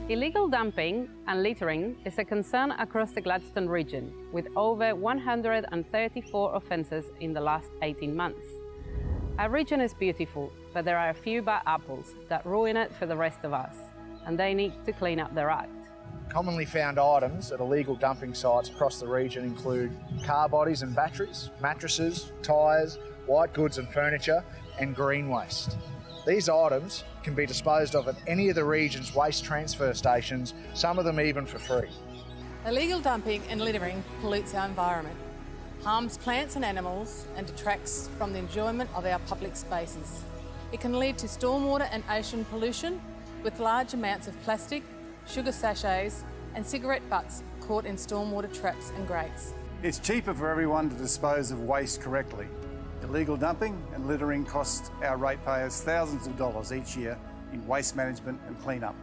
Illegal dumping and littering is a concern across the Gladstone region, with over 134 offences in the last 18 months. Our region is beautiful, but there are a few bad apples that ruin it for the rest of us, and they need to clean up their act. Commonly found items at illegal dumping sites across the region include car bodies and batteries, mattresses, tyres, white goods and furniture, and green waste. These items can be disposed of at any of the region's waste transfer stations, some of them even for free. Illegal dumping and littering pollutes our environment, harms plants and animals, and detracts from the enjoyment of our public spaces. It can lead to stormwater and ocean pollution, with large amounts of plastic, sugar sachets, and cigarette butts caught in stormwater traps and grates. It's cheaper for everyone to dispose of waste correctly. Illegal dumping and littering cost our ratepayers thousands of dollars each year in waste management and clean-up.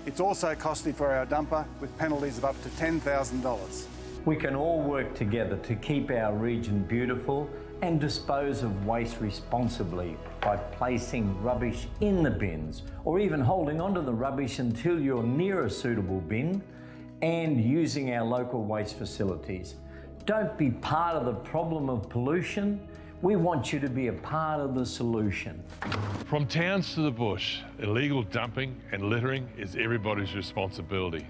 It's also costly for our dumper, with penalties of up to $10,000. We can all work together to keep our region beautiful and dispose of waste responsibly by placing rubbish in the bins, or even holding onto the rubbish until you're near a suitable bin, and using our local waste facilities. Don't be part of the problem of pollution. We want you to be a part of the solution. From towns to the bush, illegal dumping and littering is everybody's responsibility.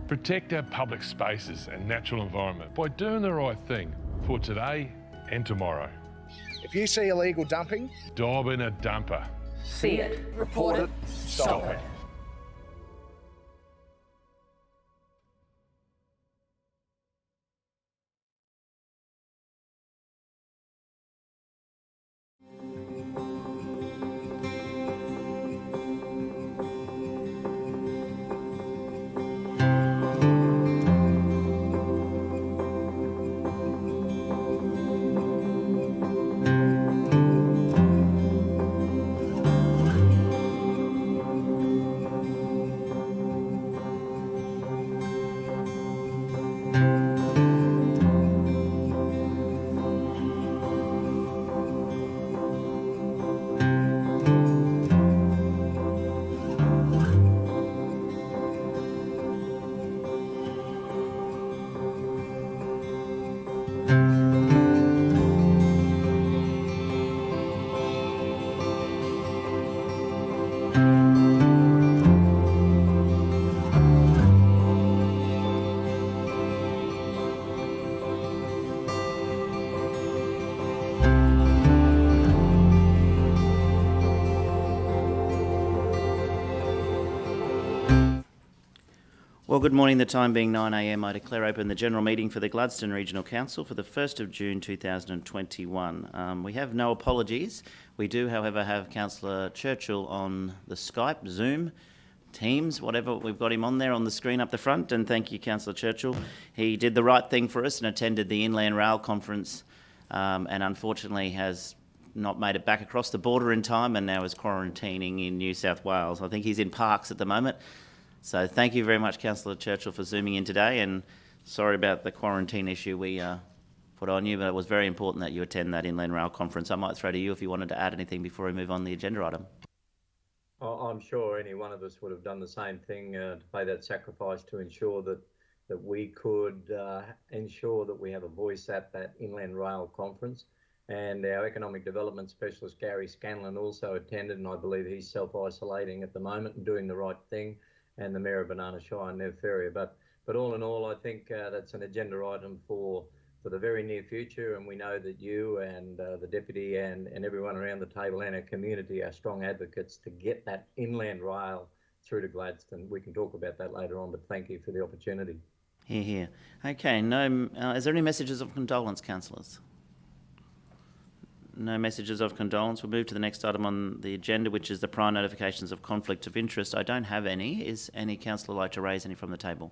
Protect our public spaces and natural environment by doing the right thing for today and tomorrow. If you see illegal dumping, Dob in a dumper. See it, report it, stop it. Well, good morning. The time being 9 a.m, I declare open the general meeting for the Gladstone Regional Council for the 1st of June 2021. We have no apologies. We do, however, have Councillor Churchill on the Skype, Zoom, Teams, whatever. We've got him on there on the screen up the front, and thank you, Councillor Churchill. He did the right thing for us and attended the Inland Rail Conference, and unfortunately has not made it back across the border in time and now is quarantining in New South Wales. I think he's in Parks at the moment. So thank you very much, Councillor Churchill, for zooming in today, and sorry about the quarantine issue we put on you, but it was very important that you attend that Inland Rail Conference. I might throw to you if you wanted to add anything before we move on the agenda item. I'm sure any one of us would have done the same thing to pay that sacrifice to ensure that we could ensure that we have a voice at that Inland Rail Conference. And our Economic Development Specialist, Gary Scanlon, also attended, and I believe he's self-isolating at the moment and doing the right thing, and the Mayor of Banana Shire, Nev Ferrier. But all in all, I think that's an agenda item for the very near future, and we know that you and the Deputy and everyone around the table and our community are strong advocates to get that inland rail through to Gladstone. We can talk about that later on, but thank you for the opportunity. Hear, hear. Okay, is there any messages of condolence, councillors? No messages of condolence. We'll move to the next item on the agenda, which is the prior notifications of conflict of interest. I don't have any. Is any councillor like to raise any from the table?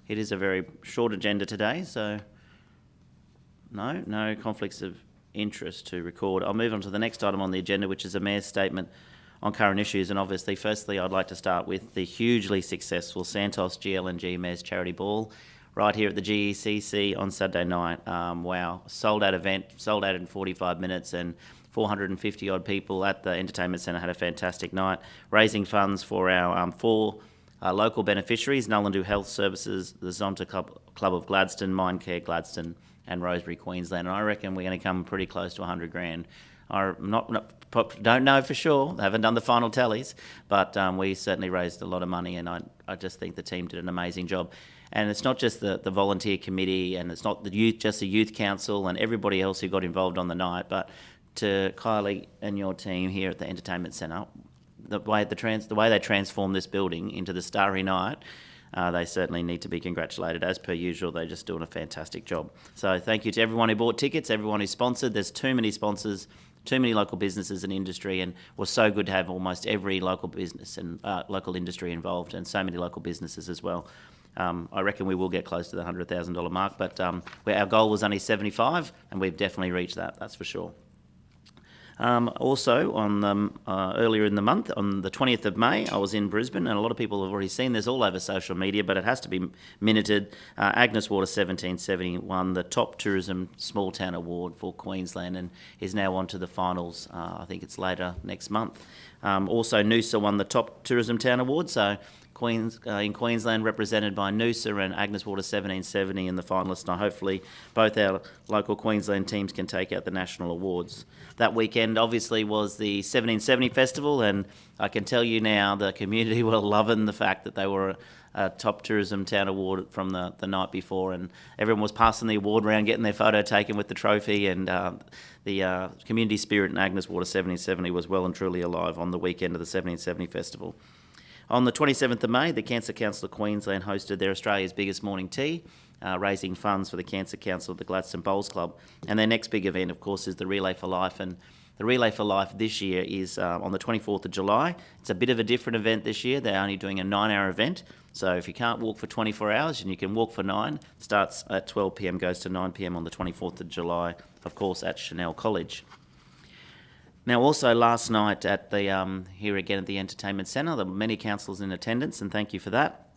It is a very short agenda today, so no conflicts of interest to record. I'll move on to the next item on the agenda, which is a Mayor's statement on current issues. And obviously, firstly, I'd like to start with the hugely successful Santos GLNG Mayor's Charity Ball right here at the GECC on Saturday night. Wow, sold out event, sold out in 45 minutes, and 450 odd people at the entertainment centre had a fantastic night, raising funds for our four local beneficiaries: Nullandu Health Services, the Zonta Club of Gladstone, Mindcare Gladstone, and Rosebery Queensland. And I reckon we're going to come pretty close to 100 grand. I don't know for sure, I haven't done the final tallies, but we certainly raised a lot of money, and I just think the team did an amazing job. And it's not just the volunteer committee, and it's not just the youth council and everybody else who got involved on the night, but to Kylie and your team here at the entertainment centre, the way they transformed this building into the Starry Night, they certainly need to be congratulated. As per usual, they're just doing a fantastic job. So thank you to everyone who bought tickets, everyone who sponsored. There's too many sponsors, too many local businesses and industry, and it was so good to have almost every local business and local industry involved, and so many local businesses as well. I reckon we will get close to the $100,000 mark, but our goal was only 75, and we've definitely reached that, that's for sure. Also, on earlier in the month, on the 20th of May, I was in Brisbane, and a lot of people have already seen this all over social media, but it has to be minuted. Agnes Water 1770 won the Top Tourism Small Town Award for Queensland and is now on to the finals. I think it's later next month. Also, Noosa won the Top Tourism Town Award, so in Queensland, represented by Noosa and Agnes Water 1770 in the finalists. Now, hopefully, both our local Queensland teams can take out the national awards. That weekend, obviously, was the 1770 Festival, and I can tell you now the community were loving the fact that they were a Top Tourism Town Award from the night before, and everyone was passing the award around, getting their photo taken with the trophy, and the community spirit in Agnes Water 1770 was well and truly alive on the weekend of the 1770 Festival. On the 27th of May, the Cancer Council of Queensland hosted their Australia's biggest morning tea, raising funds for the Cancer Council of the Gladstone Bowls Club. And their next big event, of course, is the Relay for Life. And the Relay for Life this year is on the 24th of July. It's a bit of a different event this year. They're only doing a 9-hour event. So if you can't walk for 24 hours, and you can walk for 9, starts at 12 p.m, goes to 9 p.m. on the 24th of July, of course, at Chanel College. Now, also last night at the here again at the Entertainment Centre, there were many councillors in attendance, and thank you for that.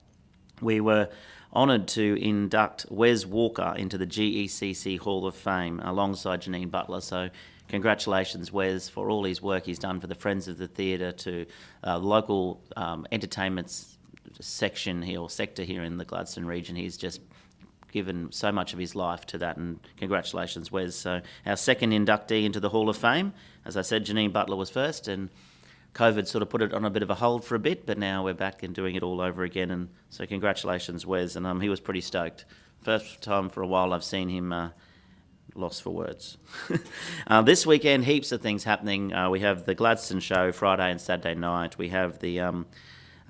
We were honoured to induct Wes Walker into the GECC Hall of Fame alongside Janine Butler. So congratulations, Wes, for all his work he's done for the Friends of the Theatre, to local entertainment section here, or sector here in the Gladstone region. He's just given so much of his life to that, and congratulations, Wes. So our second inductee into the Hall of Fame, as I said, Janine Butler was first, and COVID sort of put it on a bit of a hold for a bit, but now we're back and doing it all over again, and so congratulations, Wes, and he was pretty stoked. First time for a while I've seen him lost for words. This weekend, heaps of things happening. We have the Gladstone show Friday and Saturday night. We have the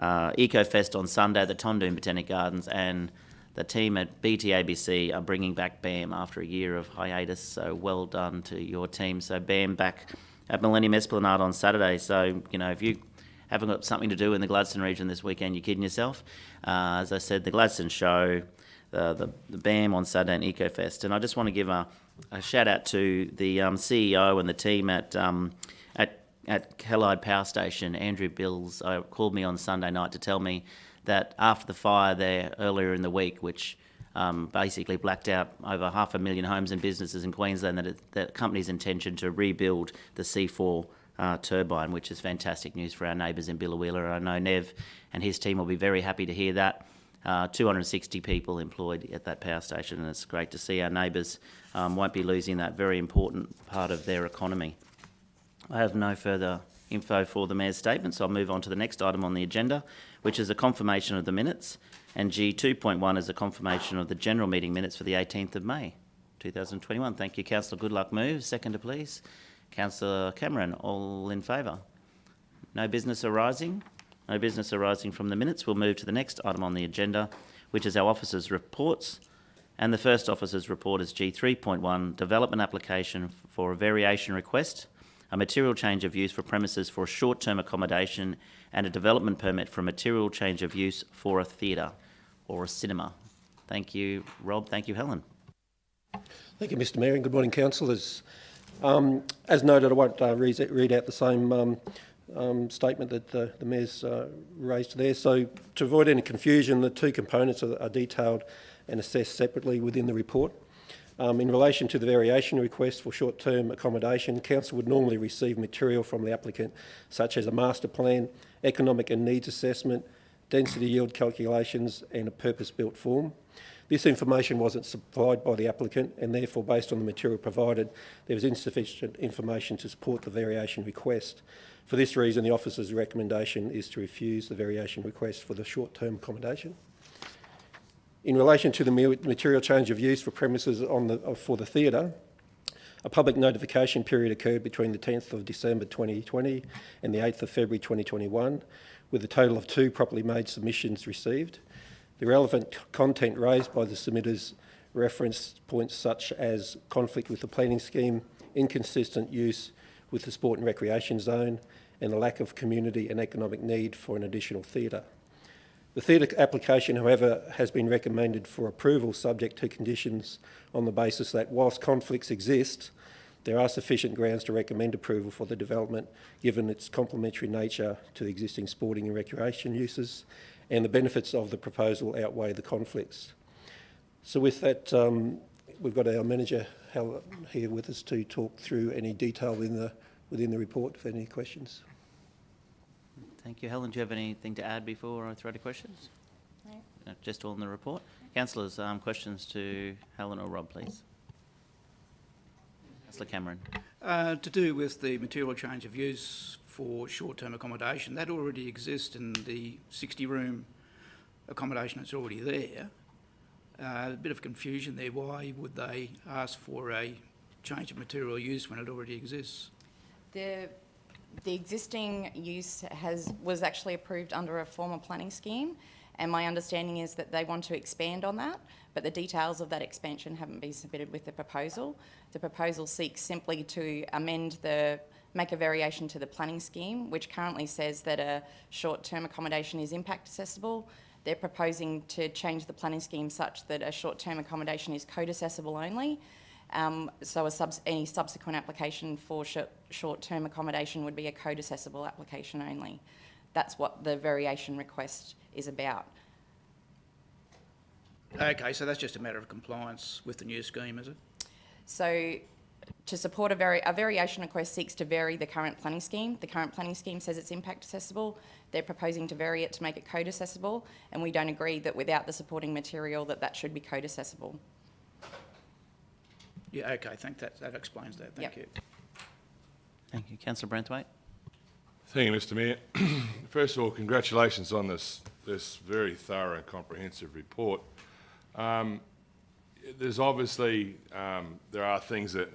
EcoFest on Sunday at the Tondoon Botanic Gardens, and the team at BTABC are bringing back BAM after a year of hiatus, so well done to your team. So BAM back at Millennium Esplanade on Saturday. So, if you haven't got something to do in the Gladstone region this weekend, you're kidding yourself. As I said, the Gladstone show, the BAM on Saturday and EcoFest. And I just want to give a shout out to the CEO and the team at Callide Power Station. Andrew Bills called me on Sunday night to tell me that after the fire there earlier in the week, which basically blacked out over 500,000 homes and businesses in Queensland, that the company's intention to rebuild the C4 turbine, which is fantastic news for our neighbours in Billawheeler. I know Nev and his team will be very happy to hear that. 260 people employed at that power station, and it's great to see our neighbours won't be losing that very important part of their economy. I have no further info for the Mayor's statement, so I'll move on to the next item on the agenda, which is a confirmation of the minutes, and G2.1 is a confirmation of the general meeting minutes for the 18th of May 2021. Thank you, Councillor Goodluck. Move. Seconder, please. Councillor Cameron, all in favour? No business arising? No business arising from the minutes. We'll move to the next item on the agenda, which is our officers' reports. And the first officers' report is G3.1, development application for a variation request, a material change of use for premises for short-term accommodation, and a development permit for a material change of use for a theatre or a cinema. Thank you, Rob. Thank you, Helen. Thank you, Mr Mayor, and good morning, councillors. As noted, I won't read out the same statement that the Mayor's raised there. So to avoid any confusion, the two components are detailed and assessed separately within the report. In relation to the variation request for short-term accommodation, Council would normally receive material from the applicant, such as a master plan, economic and needs assessment, density yield calculations, and a purpose-built form. This information wasn't supplied by the applicant, and therefore, based on the material provided, there was insufficient information to support the variation request. For this reason, the officer's recommendation is to refuse the variation request for the short-term accommodation. In relation to the material change of use for premises for the theatre, a public notification period occurred between the 10th of December 2020 and the 8th of February 2021, with a total of 2 properly made submissions received. The relevant content raised by the submitters referenced points such as conflict with the planning scheme, inconsistent use with the sport and recreation zone, and a lack of community and economic need for an additional theatre. The theatre application, however, has been recommended for approval subject to conditions on the basis that whilst conflicts exist, there are sufficient grounds to recommend approval for the development given its complementary nature to the existing sporting and recreation uses, and the benefits of the proposal outweigh the conflicts. So with that, we've got our manager here with us to talk through any detail within the report for any questions. Thank you. Helen, do you have anything to add before I throw to questions? No. Just all in the report. Councillors, questions to Helen or Rob, please. Councillor Cameron. To do with the material change of use for short-term accommodation, that already exists in the 60-room accommodation that's already there. A bit of confusion there. Why would they ask for a change of material use when it already exists? The existing use was actually approved under a former planning scheme, and my understanding is that they want to expand on that, but the details of that expansion haven't been submitted with the proposal. The proposal seeks simply to make a variation to the planning scheme, which currently says that a short-term accommodation is impact accessible. They're proposing to change the planning scheme such that a short-term accommodation is code accessible only. So any subsequent application for short-term accommodation would be a code accessible application only. That's what the variation request is about. Okay, so that's just a matter of compliance with the new scheme, is it? So to support a variation request seeks to vary the current planning scheme. The current planning scheme says it's impact accessible. They're proposing to vary it to make it code accessible, and we don't agree that without the supporting material that should be code accessible. Yeah, okay, I think that explains that. Thank you. Thank you. Councillor Branthwaite. Thank you, Mr Mayor. First of all, congratulations on this very thorough and comprehensive report. There's obviously, there are things that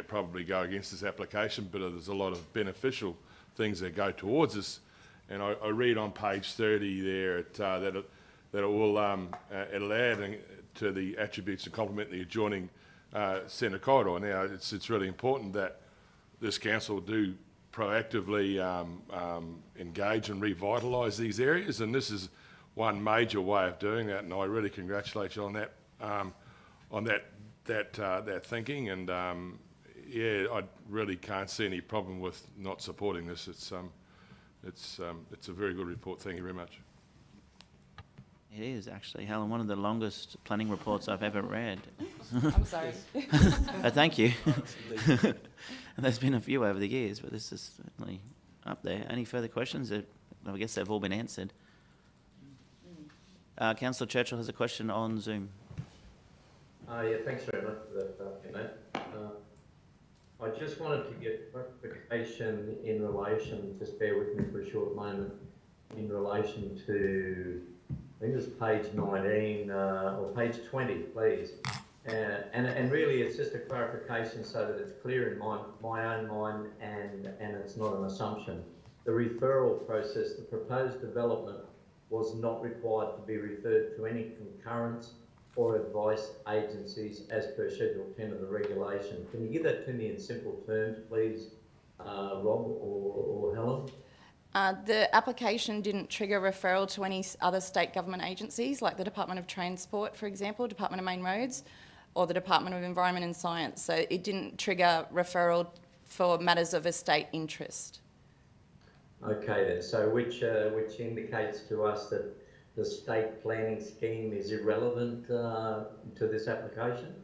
probably go against this application, but there's a lot of beneficial things that go towards this And I read on page 30 there that it will it'll add to the attributes and complement the adjoining centre corridor. Now, it's really important that this council do proactively engage and revitalise these areas, and this is one major way of doing that. And I really congratulate you on that thinking. And yeah, I really can't see any problem with not supporting this. It's a very good report. Thank you very much. It is actually, Helen, one of the longest planning reports I've ever read. I'm sorry. Thank you. And there's been a few over the years, but this is certainly up there. Any further questions? I guess they've all been answered. Councillor Churchill has a question on Zoom. Yeah, thanks very much for that, Matt. I just wanted to get clarification in relation, just bear with me for a short moment, in relation to, I think it was page 19 or page 20, please. And really it's just a clarification so that it's clear in my own mind and it's not an assumption. The referral process, the proposed development was not required to be referred to any concurrence or advice agencies as per Schedule 10 of the regulation. Can you give that to me in simple terms, please, Rob or Helen? The application didn't trigger referral to any other state government agencies, like the Department of Transport, for example, Department of Main Roads, or the Department of Environment and Science. So it didn't trigger referral for matters of estate interest. Okay then, so which indicates to us that the state planning scheme is irrelevant to this application?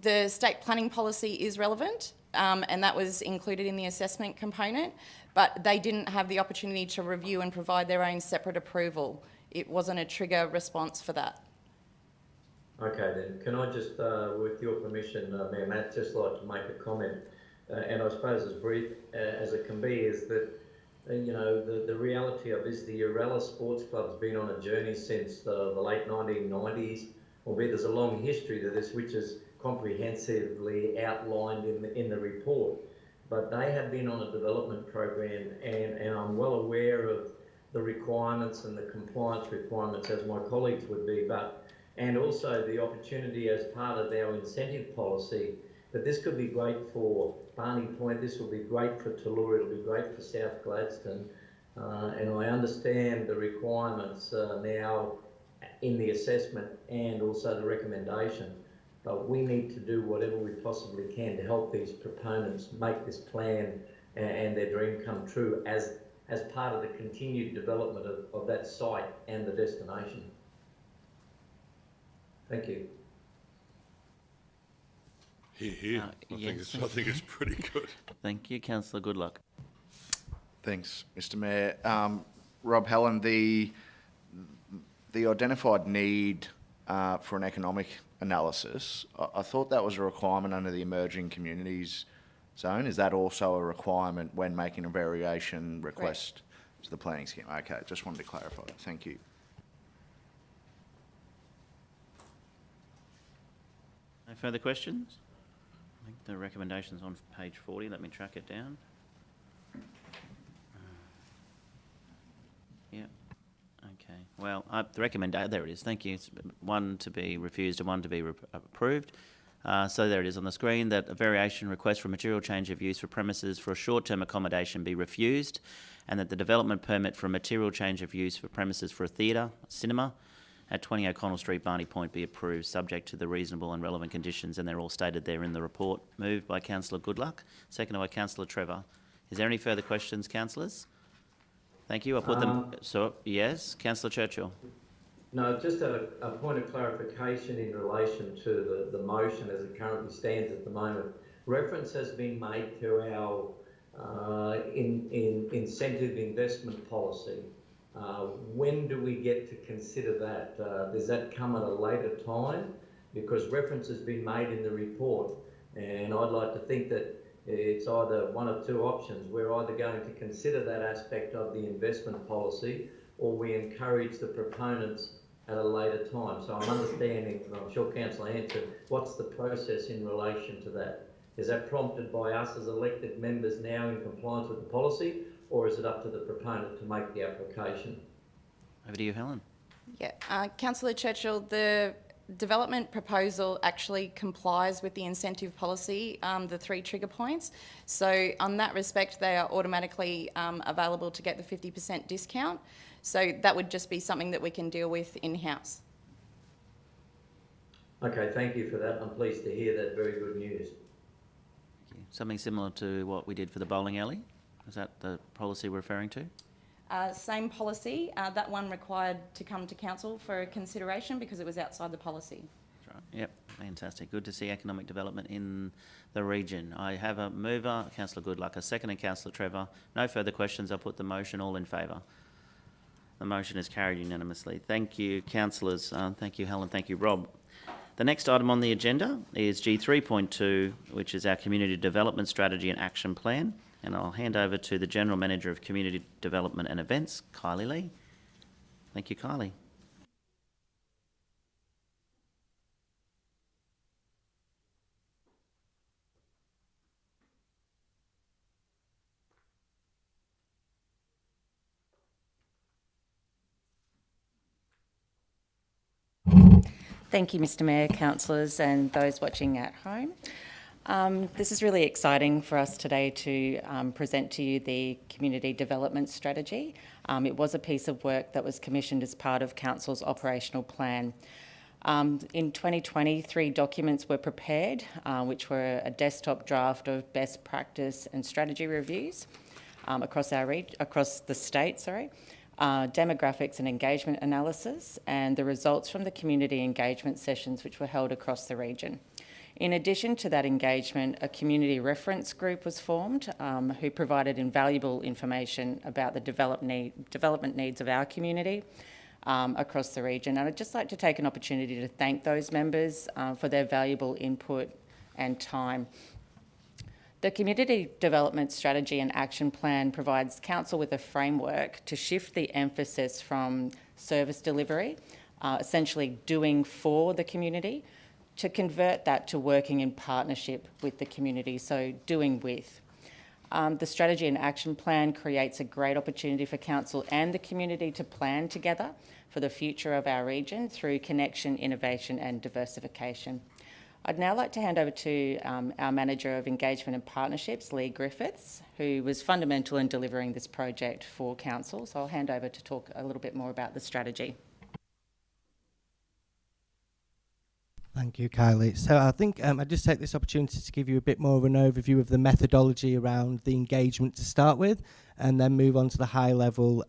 The state planning policy is relevant, and that was included in the assessment component, but they didn't have the opportunity to review and provide their own separate approval. It wasn't a trigger response for that. Okay then, can I just, with your permission, Mayor Matt, just like to make a comment, and I suppose as brief as it can be, is that you know, the reality of this, the Urella Sports Club's been on a journey since the late 1990s, albeit there's a long history to this, which is comprehensively outlined in the report. But they have been on a development program, and I'm well aware of the requirements and the compliance requirements, as my colleagues would be, and also the opportunity as part of our incentive policy. But this could be great for Barney Point, this will be great for Tallura, it'll be great for South Gladstone, and I understand the requirements now in the assessment and also the recommendation, but we need to do whatever we possibly can to help these proponents make this plan and their dream come true as part of the continued development of that site and the destination. Thank you. Here. Yes. I think it's pretty good. Thank you, Councillor Goodluck. Thanks, Mr. Mayor. Rob, Helen, the identified need for an economic analysis, I thought that was a requirement under the emerging communities zone. Is that also a requirement when making a variation request to the planning scheme? Okay, just wanted to clarify that. Thank you. No further questions? I think the recommendation's on page 40. Let me track it down. Yeah. Okay. Well, the recommendation, there it is. Thank you. It's one to be refused and one to be approved. So there it is on the screen, that a variation request for material change of use for premises for a short-term accommodation be refused, and that the development permit for a material change of use for premises for a theatre, cinema, at 20 O'Connell Street, Barney Point, be approved, subject to the reasonable and relevant conditions, and they're all stated there in the report. Moved by Councillor Goodluck, seconded by Councillor Trevor. Is there any further questions, councillors? Thank you. I'll put them. So yes, Councillor Churchill. No, just a point of clarification in relation to the motion as it currently stands at the moment. Reference has been made to our incentive investment policy. When do we get to consider that? Does that come at a later time? Because reference has been made in the report, and I'd like to think that it's either one of two options. We're either going to consider that aspect of the investment policy, or we encourage the proponents at a later time. So I'm understanding, and I'm sure Councillor answered, what's the process in relation to that? Is that prompted by us as elected members now in compliance with the policy, or is it up to the proponent to make the application? Over to you, Helen. Yeah, Councillor Churchill, the development proposal actually complies with the incentive policy, the 3 trigger points. So on that respect, they are automatically available to get the 50% discount. So that would just be something that we can deal with in-house. Okay, thank you for that. I'm pleased to hear that. Very good news. Thank you. Something similar to what we did for the bowling alley? Is that the policy we're referring to? Same policy. That one required to come to council for consideration because it was outside the policy. That's right. Yep, fantastic. Good to see economic development in the region. I have a mover, Councillor Goodluck, a second, Councillor Trevor. No further questions. I'll put the motion. All in favour. The motion is carried unanimously. Thank you, councillors. Thank you, Helen. Thank you, Rob. The next item on the agenda is G3.2, which is our Community Development Strategy and Action Plan. And I'll hand over to the General Manager of Community Development and Events, Kylie Lee. Thank you, Kylie. Thank you, Mr Mayor, councillors and those watching at home. This is really exciting for us today to present to you the Community Development Strategy. It was a piece of work that was commissioned as part of Council's operational plan. In 2020, 3 documents were prepared, which were a desktop draft of best practice and strategy reviews across the state, demographics and engagement analysis, and the results from the community engagement sessions which were held across the region. In addition to that engagement, a community reference group was formed who provided invaluable information about the development needs of our community across the region. And I'd just like to take an opportunity to thank those members for their valuable input and time. The Community Development Strategy and Action Plan provides Council with a framework to shift the emphasis from service delivery, essentially doing for the community, to convert that to working in partnership with the community, so doing with. The Strategy and Action Plan creates a great opportunity for Council and the community to plan together for the future of our region through connection, innovation and diversification. I'd now like to hand over to our Manager of Engagement and Partnerships, Lee Griffiths, who was fundamental in delivering this project for Council. So I'll hand over to talk a little bit more about the strategy. Thank you, Kylie. So I think I'd just take this opportunity to give you a bit more of an overview of the methodology around the engagement to start with, and then move on to the high-level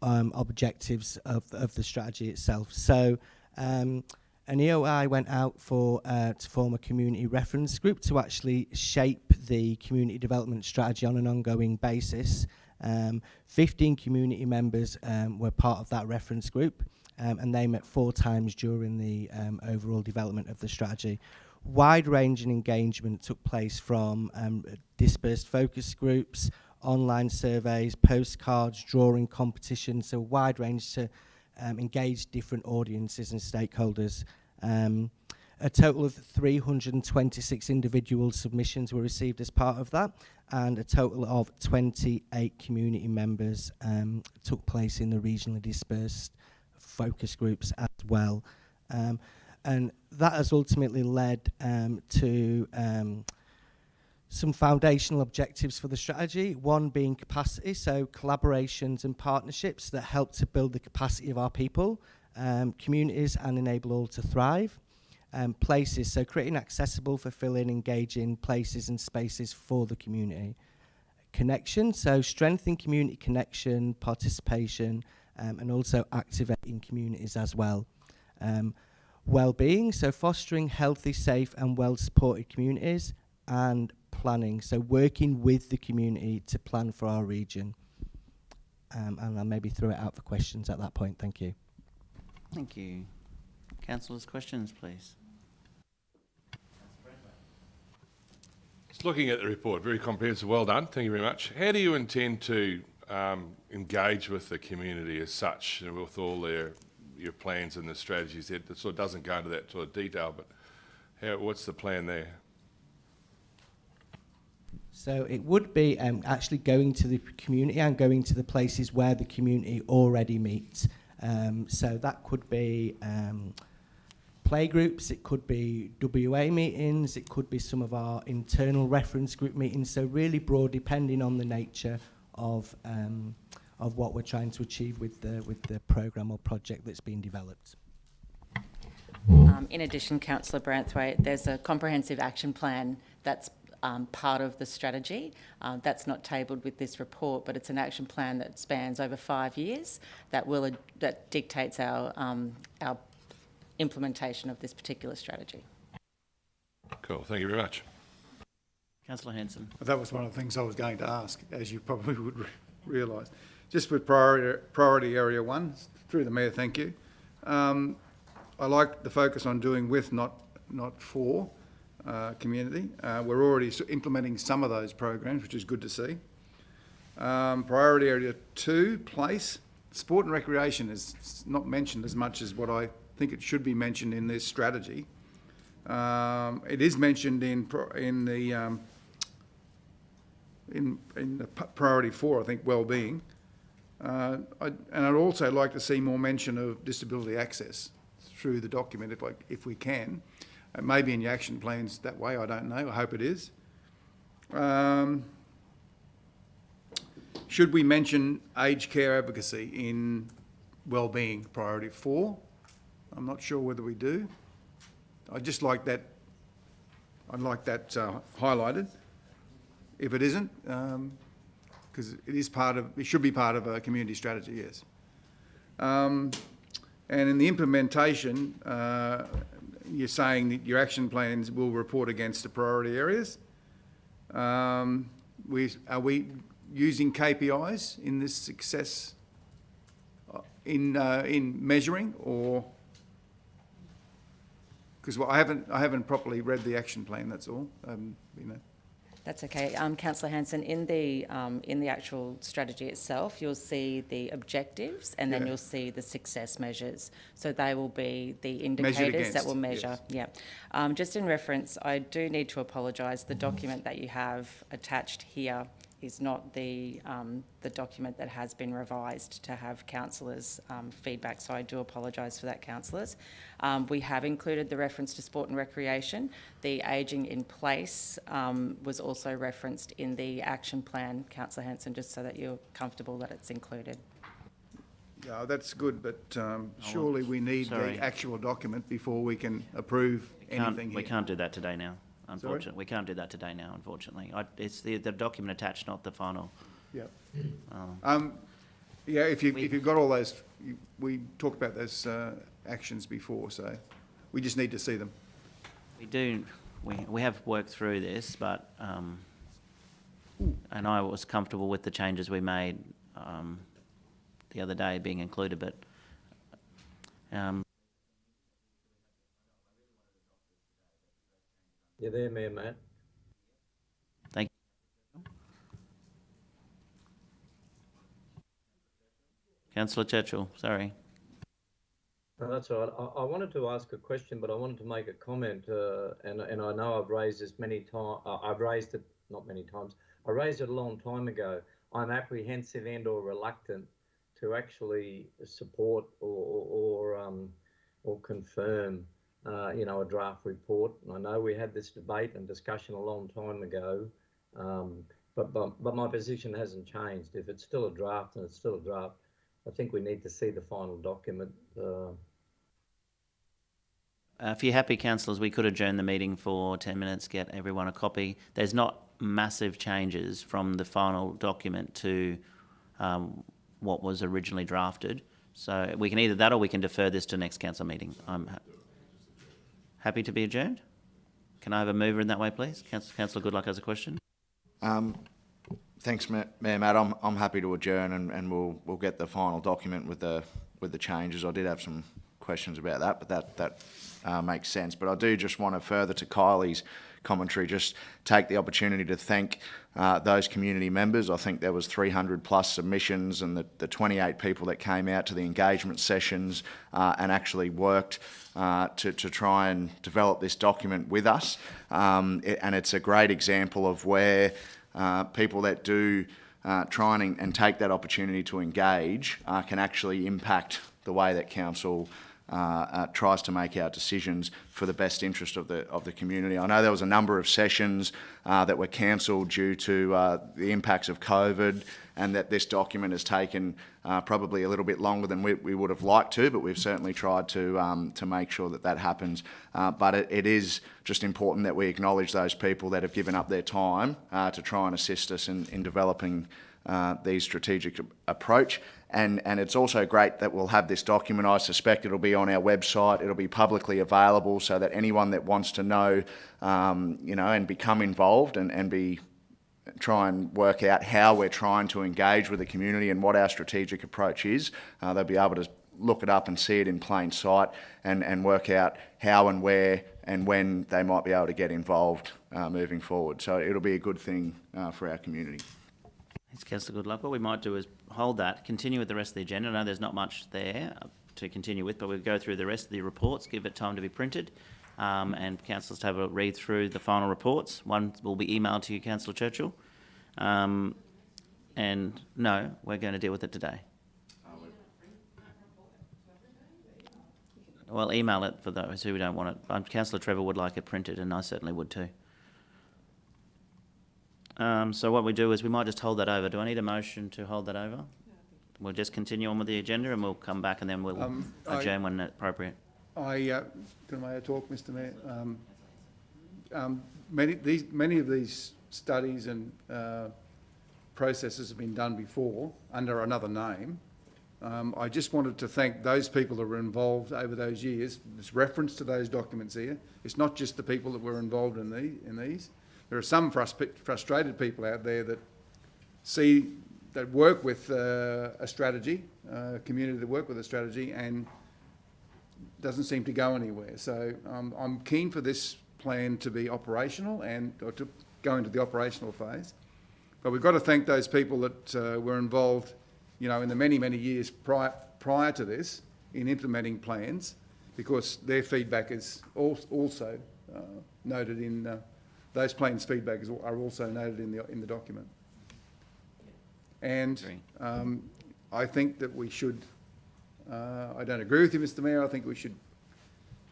objectives of the strategy itself. So an EOI went out to form a community reference group to actually shape the community development strategy on an ongoing basis. 15 community members were part of that reference group, and they met 4 times during the overall development of the strategy. Wide-ranging engagement took place from dispersed focus groups, online surveys, postcards, drawing competitions, so a wide range to engage different audiences and stakeholders. A total of 326 individual submissions were received as part of that, and a total of 28 community members took place in the regionally dispersed focus groups as well. And that has ultimately led to some foundational objectives for the strategy, one being capacity, so collaborations and partnerships that help to build the capacity of our people, communities and enable all to thrive. Places, so creating accessible, fulfilling, engaging places and spaces for the community. Connection, so strengthening community connection, participation, and also activating communities as well. Well-being, so fostering healthy, safe and well-supported communities, and planning, so working with the community to plan for our region. And I'll maybe throw it out for questions at that point. Thank you. Thank you. Councillors, questions, please. Just looking at the report, very comprehensive, well done, thank you very much. How do you intend to engage with the community as such, and with all your plans and the strategies? It sort of doesn't go into that sort of detail, but what's the plan there? So it would be actually going to the community and going to the places where the community already meets. So that could be playgroups, it could be WA meetings, it could be some of our internal reference group meetings. So really broad, depending on the nature of what we're trying to achieve with the programme or project that's being developed. In addition, Councillor Branthwaite, there's a comprehensive action plan that's part of the strategy. That's not tabled with this report, but it's an action plan that spans over 5 years that dictates our implementation of this particular strategy. Cool, thank you very much. Councillor Hanson. That was one of the things I was going to ask, as you probably would realise. Just with priority area 1, through the Mayor, thank you. I like the focus on doing with, not for community. We're already implementing some of those programs, which is good to see. Priority area 2, place. Sport and recreation is not mentioned as much as what I think it should be mentioned in this strategy. It is mentioned in the priority 4, I think, well-being. And I'd also like to see more mention of disability access through the document if we can. It may be in your action plans that way, I don't know, I hope it is. Should we mention aged care advocacy in wellbeing priority 4? I'm not sure whether we do. I'd just like that, highlighted. If it isn't, because it should be part of a community strategy, yes. And in the implementation, you're saying that your action plans will report against the priority areas. Are we using KPIs in this success in measuring, or because I haven't properly read the action plan? That's all. That's okay. Councillor Hanson, in the actual strategy itself, you'll see the objectives and then you'll see the success measures. So they will be the indicators that will measure. Yes. Yeah. Just in reference, I do need to apologise. The document that you have attached here is not the document that has been revised to have councillors' feedback. So I do apologise for that, councillors. We have included the reference to sport and recreation. The ageing in place was also referenced in the action plan, Councillor Hanson, just so that you're comfortable that it's included. Yeah, that's good, but surely we need the actual document before we can approve anything here. We can't do that today now. Unfortunately, we can't do that today now. Unfortunately, it's the document attached, not the final. Yeah. Yeah. If you've got all those, we talked about those actions before, so we just need to see them. We do. We have worked through this, but and I was comfortable with the changes we made the other day being included, but. You're there, Mayor Matt. Thank you. Councillor Churchill, sorry. No, that's all right. I wanted to ask a question, but I wanted to make a comment, and I know I've raised this many times. I've raised it not many times. I raised it a long time ago. I'm apprehensive and/or reluctant to actually support or confirm a draft report. And I know we had this debate and discussion a long time ago, but my position hasn't changed. If it's still a draft and it's still a draft, I think we need to see the final document. If you're happy, councillors, we could adjourn the meeting for 10 minutes, get everyone a copy. There's not massive changes from the final document to what was originally drafted. So we can either that or we can defer this to next council meeting. I'm happy to be adjourned. Can I have a mover in that way, please? Councillor Goodluck has a question. Thanks, Mayor Matt. I'm happy to adjourn, and we'll get the final document with the changes. I did have some questions about that, but that makes sense. But I do just want to, further to Kylie's commentary, just take the opportunity to thank those community members. I think there was 300 plus submissions, and the 28 people that came out to the engagement sessions and actually worked to try and develop this document with us. And it's a great example of where people that do try and take that opportunity to engage can actually impact the way that council tries to make our decisions for the best interest of the community. I know there was a number of sessions that were cancelled due to the impacts of COVID, and that this document has taken probably a little bit longer than we would have liked to, but we've certainly tried to make sure that happens. But it is just important that we acknowledge those people that have given up their time to try and assist us in developing the strategic approach. And it's also great that we'll have this document. I suspect it'll be on our website. It'll be publicly available so that anyone that wants to know, and become involved and try and work out how we're trying to engage with the community and what our strategic approach is, they'll be able to look it up and see it in plain sight and work out how and where and when they might be able to get involved moving forward. So it'll be a good thing for our community. Thanks, Councillor Goodluck. What we might do is hold that, continue with the rest of the agenda. I know there's not much there to continue with, but we'll go through the rest of the reports, give it time to be printed, and councillors to have a read through the final reports. One will be emailed to you, Councillor Churchill. And no, we're going to deal with it today. Well, email it for those who don't want it. Councillor Trevor would like it printed, and I certainly would too. So what we do is we might just hold that over. Do I need a motion to hold that over? We'll just continue on with the agenda and we'll come back and then we'll adjourn when appropriate. Can I talk, Mr. Mayor? Many of these studies and processes have been done before under another name. I just wanted to thank those people that were involved over those years. There's reference to those documents here. It's not just the people that were involved in these. There are some frustrated people out there that work with a strategy, a community that work with a strategy, and doesn't seem to go anywhere. So I'm keen for this plan to be operational or to go into the operational phase. But we've got to thank those people that were involved, in the many, many years prior to this in implementing plans, because their feedback is also noted in. Those plans' feedback are also noted in the document. And I think that we should, I don't agree with you, Mr. Mayor, I think we should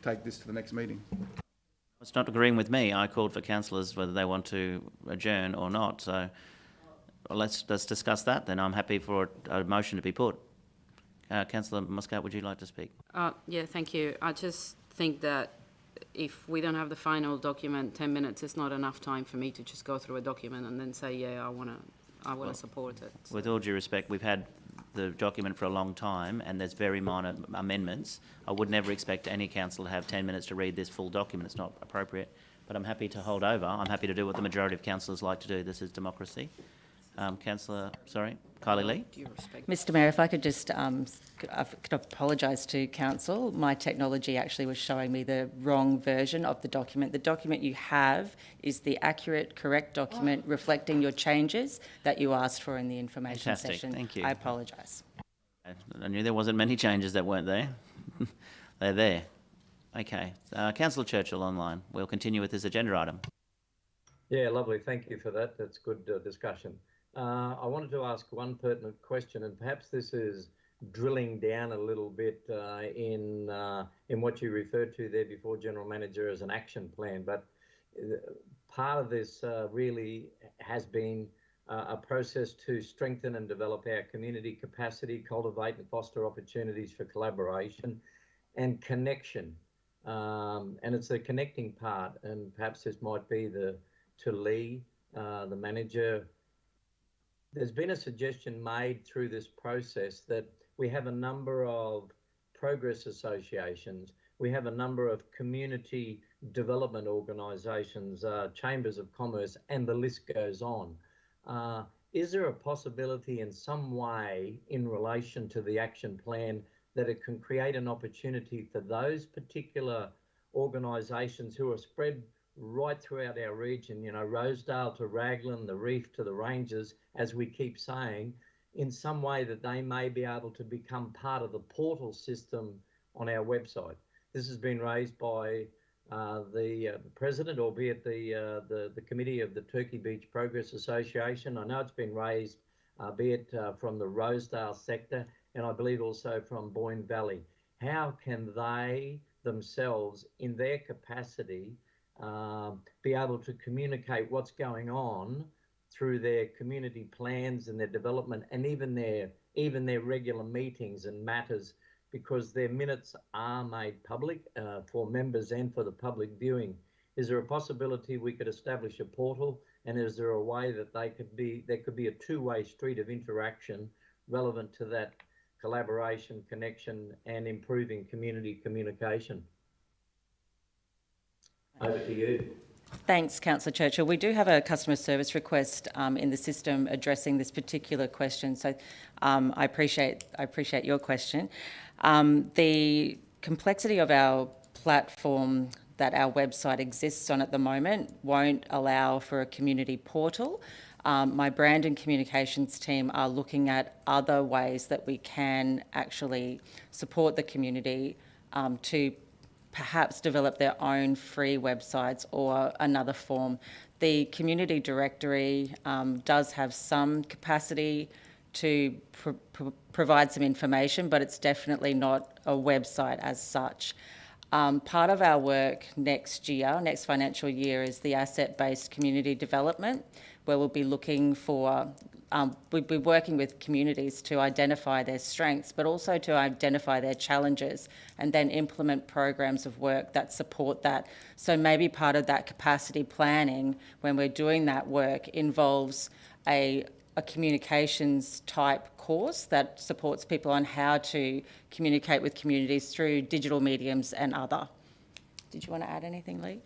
take this to the next meeting. It's not agreeing with me. I called for councillors whether they want to adjourn or not. So let's discuss that then. I'm happy for a motion to be put. Councillor Muscat, would you like to speak? Yeah, thank you. I just think that if we don't have the final document, 10 minutes is not enough time for me to just go through a document and then say, yeah, I want to support it. So. With all due respect, we've had the document for a long time and there's very minor amendments. I would never expect any councillor to have 10 minutes to read this full document. It's not appropriate, but I'm happy to hold over. I'm happy to do what the majority of councillors like to do. This is democracy. Kylie Lee. Mr. Mayor, if I could just could apologise to council. My technology actually was showing me the wrong version of the document. The document you have is the accurate, correct document reflecting your changes that you asked for in the information session. Thank you. I apologise. I knew there wasn't many changes that weren't there. They're there. Okay. Councillor Churchill online. We'll continue with this agenda item. Yeah, lovely. Thank you for that. That's good discussion. I wanted to ask one pertinent question, and perhaps this is drilling down a little bit in what you referred to there before, General Manager, as an action plan. But part of this really has been a process to strengthen and develop our community capacity, cultivate and foster opportunities for collaboration and connection. And it's the connecting part, and perhaps this might be to Lee, the manager. There's been a suggestion made through this process that we have a number of progress associations, we have a number of community development organisations, chambers of commerce, and the list goes on. Is there a possibility in some way in relation to the action plan that it can create an opportunity for those particular organisations who are spread right throughout our region, Rosedale to Raglan, the Reef to the Ranges, as we keep saying, in some way that they may be able to become part of the portal system on our website? This has been raised by the president, albeit the committee of the Turkey Beach Progress Association. I know it's been raised, be it from the Rosedale sector, and I believe also from Boyne Valley. How can they themselves, in their capacity, be able to communicate what's going on through their community plans and their development, and even their regular meetings and matters, because their minutes are made public for members and for the public viewing? Is there a possibility we could establish a portal, and is there a way that there could be a two-way street of interaction relevant to that collaboration, connection, and improving community communication? Over to you. Thanks, Councillor Churchill. We do have a customer service request in the system addressing this particular question, so I appreciate your question. The complexity of our platform that our website exists on at the moment won't allow for a community portal. My brand and communications team are looking at other ways that we can actually support the community to perhaps develop their own free websites or another form. The community directory does have some capacity to provide some information, but it's definitely not a website as such. Part of our work next financial year, is the asset-based community development, where we'll be looking for, we'll be working with communities to identify their strengths, but also to identify their challenges, and then implement programs of work that support that. So maybe part of that capacity planning, when we're doing that work, involves a communications type course that supports people on how to communicate with communities through digital mediums and other. Did you want to add anything, Lee?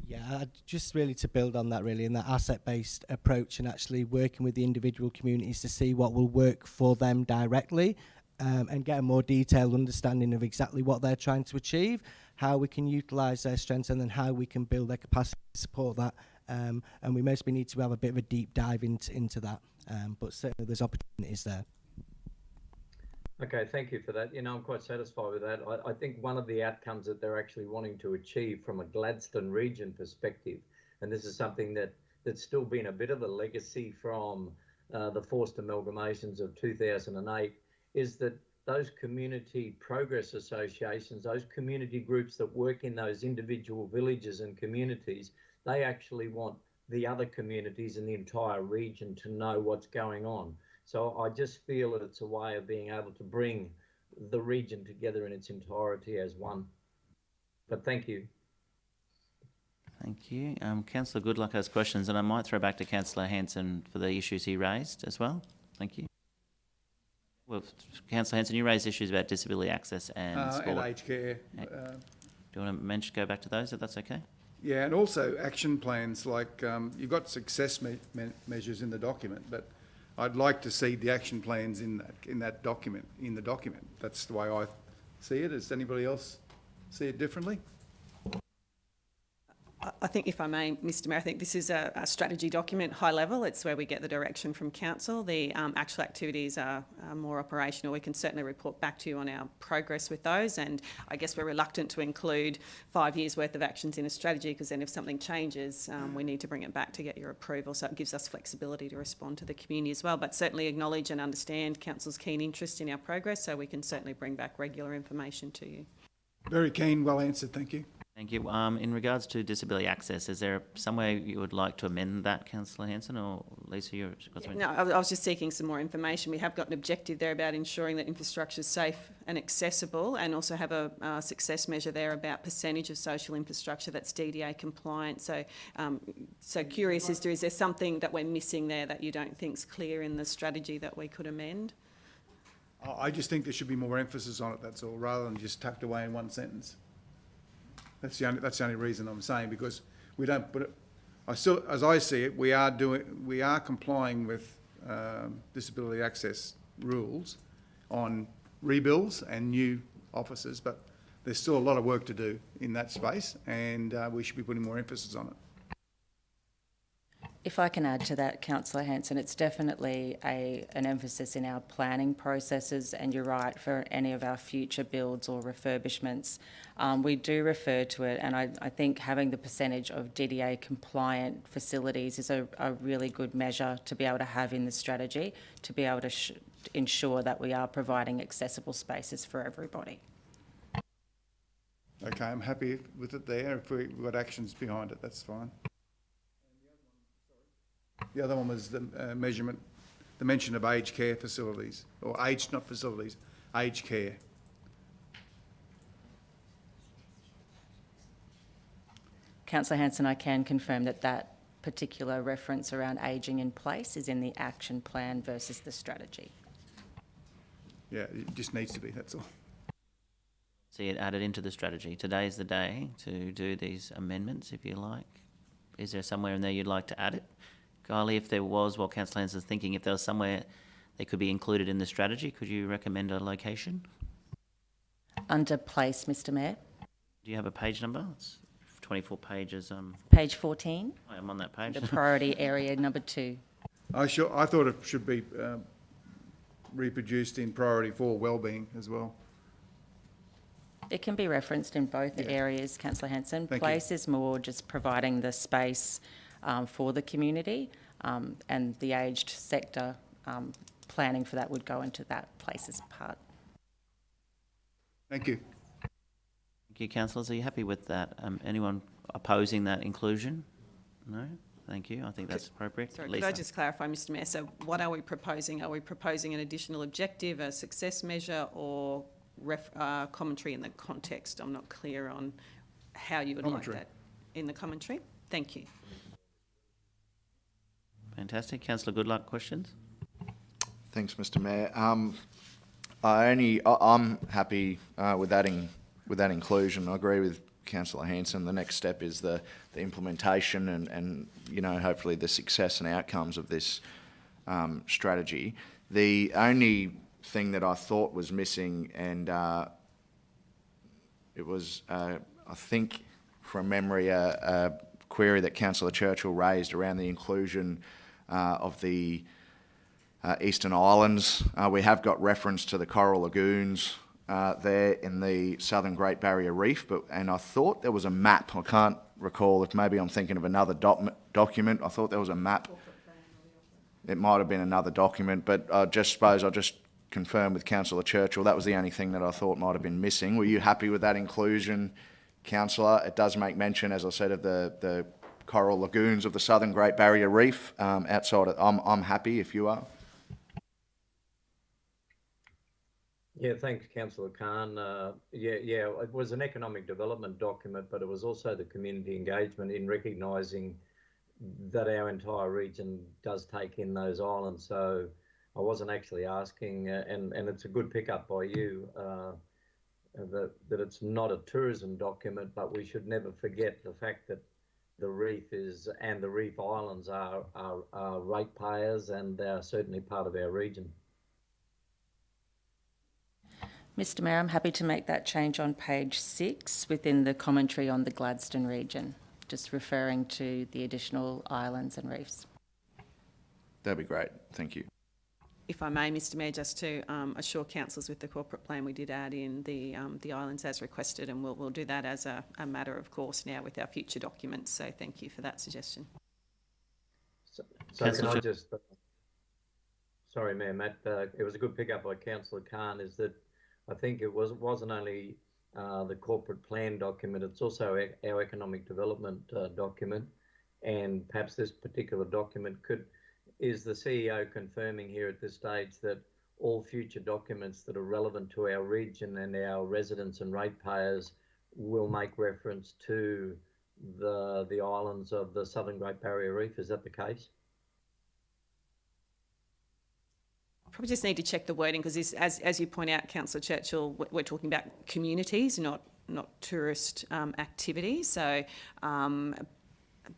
Yeah, just really to build on that really, and that asset-based approach, and actually working with the individual communities to see what will work for them directly, and get a more detailed understanding of exactly what they're trying to achieve, how we can utilise their strengths, and then how we can build their capacity to support that. And we mostly need to have a bit of a deep dive into that, but certainly there's opportunities there. Okay, thank you for that. I'm quite satisfied with that. I think one of the outcomes that they're actually wanting to achieve from a Gladstone region perspective, and this is something that's still been a bit of a legacy from the forced amalgamations of 2008, is that those community progress associations, those community groups that work in those individual villages and communities, they actually want the other communities in the entire region to know what's going on. So I just feel that it's a way of being able to bring the region together in its entirety as one. But thank you. Thank you. Councillor Goodluck has questions, and I might throw back to Councillor Hanson for the issues he raised as well. Thank you. Well, Councillor Hanson, you raised issues about disability access and sport. And aged care. Do you want to go back to those, if that's okay? Yeah, and also action plans, like you've got success measures in the document, but I'd like to see the action plans in the document. That's the way I see it. Does anybody else see it differently? I think, if I may, Mr Mayor, I think this is a strategy document, high level. It's where we get the direction from council. The actual activities are more operational. We can certainly report back to you on our progress with those, and I guess we're reluctant to include 5 years worth of actions in a strategy, because then if something changes, we need to bring it back to get your approval. So it gives us flexibility to respond to the community as well, but certainly acknowledge and understand council's keen interest in our progress, so we can certainly bring back regular information to you. Very keen, well answered, thank you. Thank you. In regards to disability access, is there some way you would like to amend that, Councillor Hanson, or Lisa, you've got something? No, I was just seeking some more information. We have got an objective there about ensuring that infrastructure is safe and accessible, and also have a success measure there about percentage of social infrastructure that's DDA compliant. So, curious as to, is there something that we're missing there that you don't think's clear in the strategy that we could amend? I just think there should be more emphasis on it, that's all, rather than just tucked away in one sentence. That's the only reason I'm saying, because we don't put it. As I see it, we are complying with disability access rules on rebuilds and new offices, but there's still a lot of work to do in that space, and we should be putting more emphasis on it. If I can add to that, Councillor Hanson, it's definitely an emphasis in our planning processes, and you're right, for any of our future builds or refurbishments, we do refer to it, and I think having the percentage of DDA compliant facilities is a really good measure to be able to have in the strategy, to be able to ensure that we are providing accessible spaces for everybody. Okay, I'm happy with it there. If we've got actions behind it, that's fine. The other one was the the mention of aged care facilities, or aged, not facilities, aged care. Councillor Hanson, I can confirm that that particular reference around ageing in place is in the action plan versus the strategy. Yeah, it just needs to be, that's all. See it added into the strategy. Today's the day to do these amendments, if you like. Is there somewhere in there you'd like to add it? Kylie, if there was, while Councillor Hanson's thinking, if there was somewhere they could be included in the strategy, could you recommend a location? Under place, Mr Mayor. Do you have a page number? It's 24 pages. Page 14. I'm on that page. The priority area number 2. I thought it should be reproduced in priority 4, wellbeing as well. It can be referenced in both areas, Councillor Hanson. Place is more just providing the space for the community, and the aged sector planning for that would go into that places part. Thank you. Thank you, councillors. Are you happy with that? Anyone opposing that inclusion? No? Thank you. I think that's appropriate. Sorry, could I just clarify, Mr Mayor? So what are we proposing? Are we proposing an additional objective, a success measure, or commentary in the context? I'm not clear on how you would like that in the commentary. Thank you. Fantastic. Councillor Goodluck, questions? Thanks, Mr Mayor. I'm happy with that inclusion. I agree with Councillor Hanson. The next step is the implementation and you know, hopefully the success and outcomes of this strategy. The only thing that I thought was missing, and it was, I think from memory, a query that Councillor Churchill raised around the inclusion of the Eastern Islands. We have got reference to the coral lagoons there in the Southern Great Barrier Reef, and I thought there was a map. I can't recall if maybe I'm thinking of another document. I thought there was a map. It might have been another document, but I just suppose I'll just confirm with Councillor Churchill. That was the only thing that I thought might have been missing. Were you happy with that inclusion, Councillor? It does make mention, as I said, of the coral lagoons of the Southern Great Barrier Reef outside of, I'm happy if you are. Yeah, thanks, Councillor Khan. Yeah, it was an economic development document, but it was also the community engagement in recognising that our entire region does take in those islands. So I wasn't actually asking, and it's a good pickup by you, that it's not a tourism document, but we should never forget the fact that the reef is, and the reef islands are ratepayers, and they are certainly part of our region. Mr Mayor, I'm happy to make that change on page 6 within the commentary on the Gladstone region, just referring to the additional islands and reefs. That'd be great. Thank you. If I may, Mr Mayor, just to assure councillors with the corporate plan, we did add in the islands as requested, and we'll do that as a matter of course now with our future documents. So thank you for that suggestion. So can I just, sorry, Mayor Matt, it was a good pickup by Councillor Khan, is that I think it wasn't only the corporate plan document, it's also our economic development document, and perhaps this particular document is the CEO confirming here at this stage that all future documents that are relevant to our region and our residents and ratepayers will make reference to the islands of the Southern Great Barrier Reef. Is that the case? Probably just need to check the wording, because as you point out, Councillor Churchill, we're talking about communities, not tourist activities. So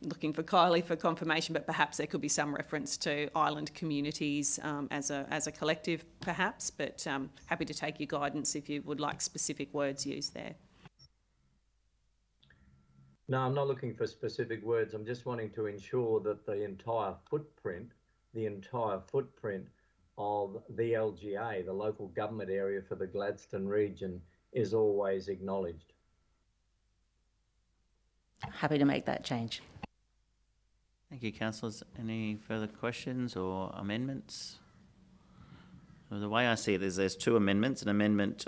looking for Kylie for confirmation, but perhaps there could be some reference to island communities as a collective, perhaps. But happy to take your guidance if you would like specific words used there. No, I'm not looking for specific words. I'm just wanting to ensure that the entire footprint of the LGA, the local government area for the Gladstone region, is always acknowledged. Happy to make that change. Thank you, councillors. Any further questions or amendments? Well, the way I see it is there's two amendments. An amendment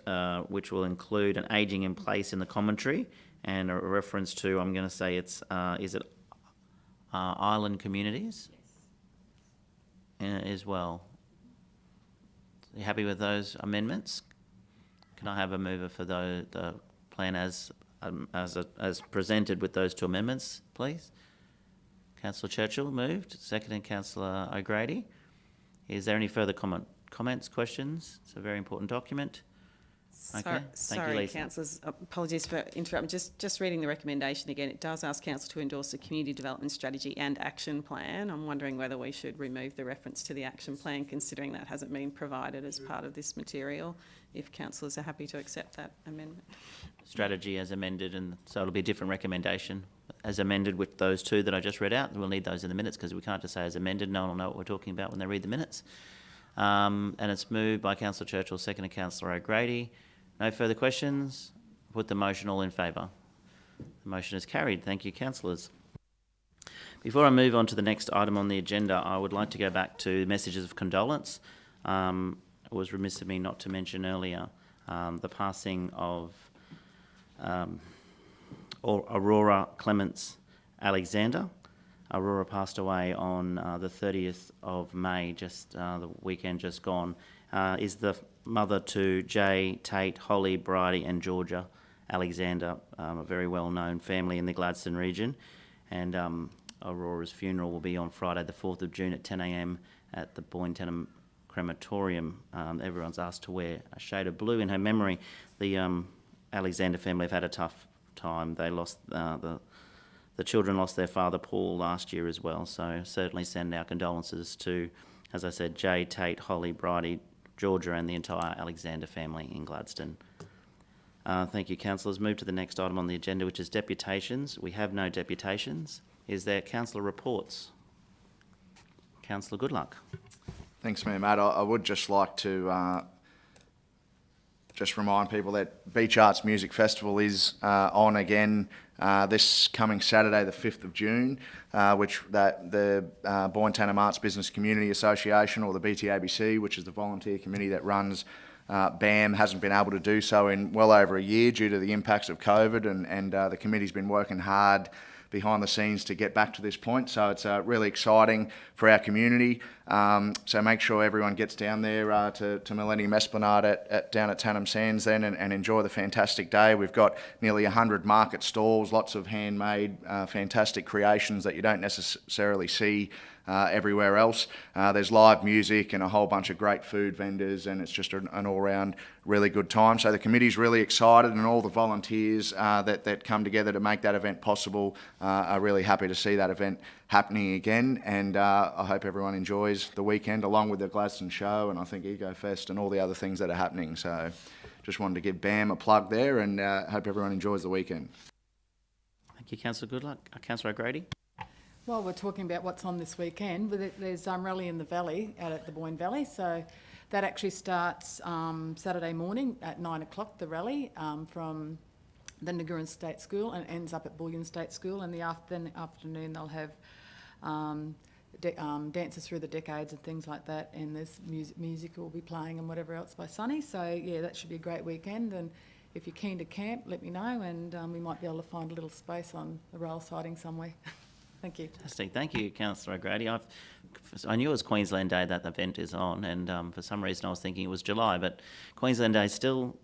which will include an ageing in place in the commentary and a reference to, I'm going to say it's, is it island communities? Yes. As well. Are you happy with those amendments? Can I have a mover for the plan as presented with those two amendments, please? Councillor Churchill moved, seconded Councillor O'Grady. Is there any further comments, questions? It's a very important document. Okay, thank you, Lisa. Councillors, apologies for interrupting. Just reading the recommendation again, it does ask Council to endorse the community development strategy and action plan. I'm wondering whether we should remove the reference to the action plan, considering that hasn't been provided as part of this material, if councillors are happy to accept that amendment. Strategy as amended, and so it'll be a different recommendation as amended with those two that I just read out. We'll need those in the minutes because we can't just say as amended. No one will know what we're talking about when they read the minutes. And it's moved by Councillor Churchill, seconded Councillor O'Grady. No further questions? Put the motion. All in favour? The motion is carried. Thank you, councillors. Before I move on to the next item on the agenda, I would like to go back to messages of condolence. It was remiss of me not to mention earlier the passing of Aurora Clements Alexander. Aurora passed away on the 30th of May, just the weekend just gone. Is the mother to Jay, Tate, Holly, Bridie and Georgia Alexander, a very well-known family in the Gladstone region. And Aurora's funeral will be on Friday the 4th of June at 10 a.m. at the Boyne crematorium. Everyone's asked to wear a shade of blue in her memory. The Alexander family have had a tough time. They lost the children lost their father Paul last year as well. So certainly send our condolences to, as I said, Jay, Tate, Holly, Bridie, Georgia and the entire Alexander family in Gladstone. Thank you, councillors. Move to the next item on the agenda, which is deputations. We have no deputations. Is there councillor reports? Councillor Goodluck. Thanks, Mayor Matt. I would just like to just remind people that Beach Arts Music Festival is on again this coming Saturday, the 5th of June, which the Boyne Arts Business Community Association, or the BTABC, which is the volunteer committee that runs BAM, hasn't been able to do so in well over a year due to the impacts of COVID, and the committee's been working hard behind the scenes to get back to this point. So it's really exciting for our community. So make sure everyone gets down there to Millennium Esplanade down at Tannum Sands then and enjoy the fantastic day. We've got nearly 100 market stalls, lots of handmade, fantastic creations that you don't necessarily see everywhere else. There's live music and a whole bunch of great food vendors, and it's just an all-round really good time. So the committee's really excited, and all the volunteers that come together to make that event possible are really happy to see that event happening again. And I hope everyone enjoys the weekend along with the Gladstone show and I think Ego Fest and all the other things that are happening. So just wanted to give BAM a plug there, and hope everyone enjoys the weekend. Thank you, Councillor Goodluck. Councillor O'Grady. Well, we're talking about what's on this weekend, but there's Rally in the Valley out at the Boyne Valley. So that actually starts Saturday morning at 9 o'clock, the rally from the Ngurin State School, and ends up at Bullion State School. In the afternoon they'll have dances through the decades and things like that, and there's music will be playing and whatever else by Sonny. So yeah, that should be a great weekend, and if you're keen to camp, let me know, and we might be able to find a little space on the rail siding somewhere. Thank you. Fantastic. Thank you, Councillor O'Grady. I knew it was Queensland Day that the event is on, and for some reason I was thinking it was July, but Queensland Day is still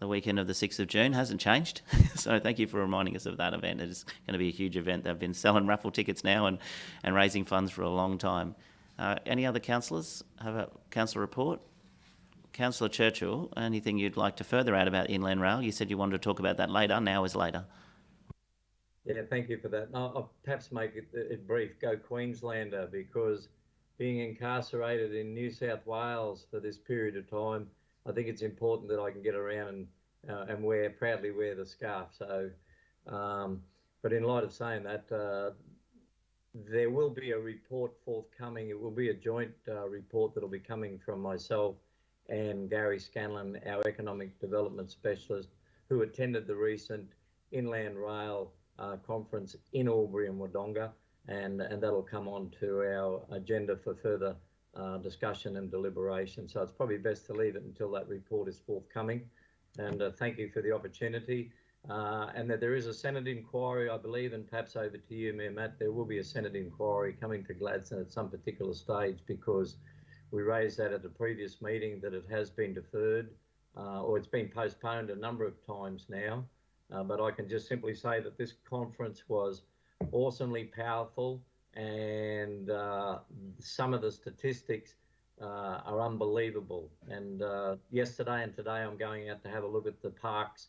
the weekend of the 6th of June, hasn't changed. So thank you for reminding us of that event. It is going to be a huge event. They've been selling raffle tickets now and raising funds for a long time. Any other councillors have a council report? Councillor Churchill, anything you'd like to further add about Inland Rail? You said you wanted to talk about that later. Now is later. Yeah, thank you for that. I'll perhaps make it brief. Go Queenslander, because being incarcerated in New South Wales for this period of time, I think it's important that I can get around and proudly wear the scarf. So But in light of saying that, there will be a report forthcoming. It will be a joint report that will be coming from myself and Gary Scanlon, our economic development specialist, who attended the recent Inland Rail conference in Albury and Wodonga, and that'll come on to our agenda for further discussion and deliberation. So it's probably best to leave it until that report is forthcoming. And thank you for the opportunity. And that there is a Senate inquiry, I believe, and perhaps over to you, Mayor Matt, there will be a Senate inquiry coming to Gladstone at some particular stage, because we raised that at the previous meeting that it has been deferred, or it's been postponed a number of times now. But I can just simply say that this conference was awesomely powerful, and some of the statistics are unbelievable. And yesterday and today I'm going out to have a look at the parks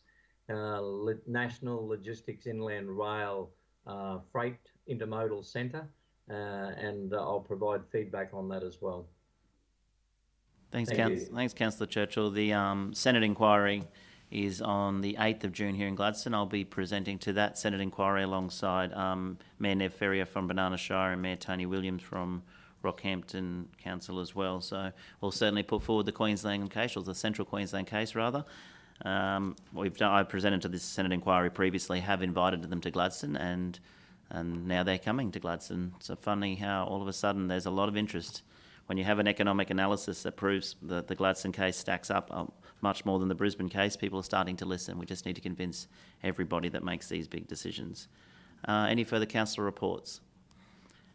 National Logistics Inland Rail Freight Intermodal Centre, and I'll provide feedback on that as well. Thanks, Councillor Churchill. The Senate inquiry is on the 8th of June here in Gladstone. I'll be presenting to that Senate inquiry alongside Mayor Nev Ferrier from Banana Shire and Mayor Tony Williams from Rockhampton Council as well. So we'll certainly put forward the Queensland case, or the Central Queensland case rather. I presented to this Senate inquiry previously, have invited them to Gladstone, and now they're coming to Gladstone. It's funny how all of a sudden there's a lot of interest. When you have an economic analysis that proves that the Gladstone case stacks up much more than the Brisbane case, people are starting to listen. We just need to convince everybody that makes these big decisions. Any further councillor reports?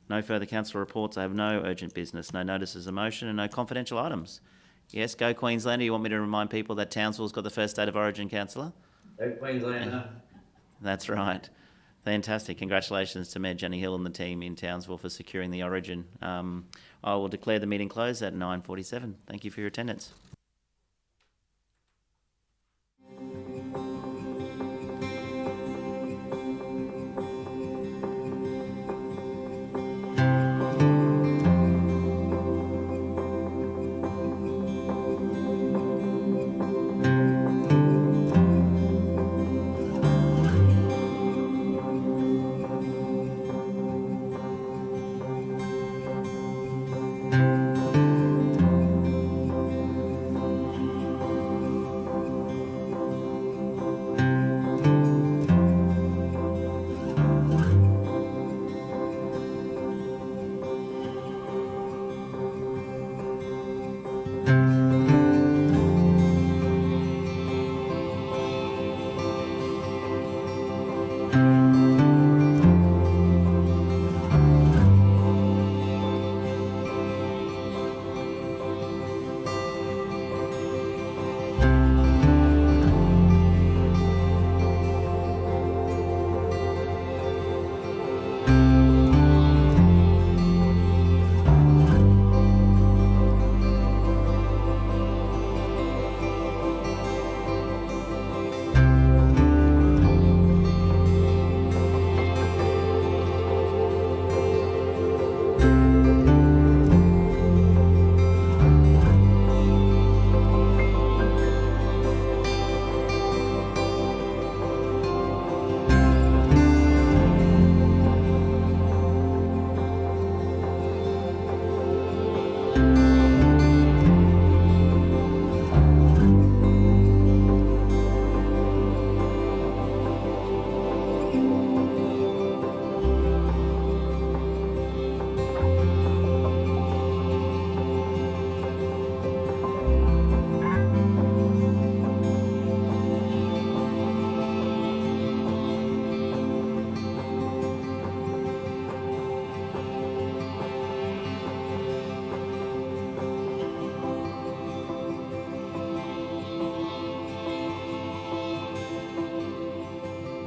No further councillor reports. I have no urgent business, no notices of motion, and no confidential items. Yes, go Queenslander. You want me to remind people that Townsville's got the first state of origin, councillor? Go Queenslander. That's right. Fantastic. Congratulations to Mayor Jenny Hill and the team in Townsville for securing the origin. I will declare the meeting closed at 9:47. Thank you for your attendance.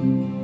Mm-hmm.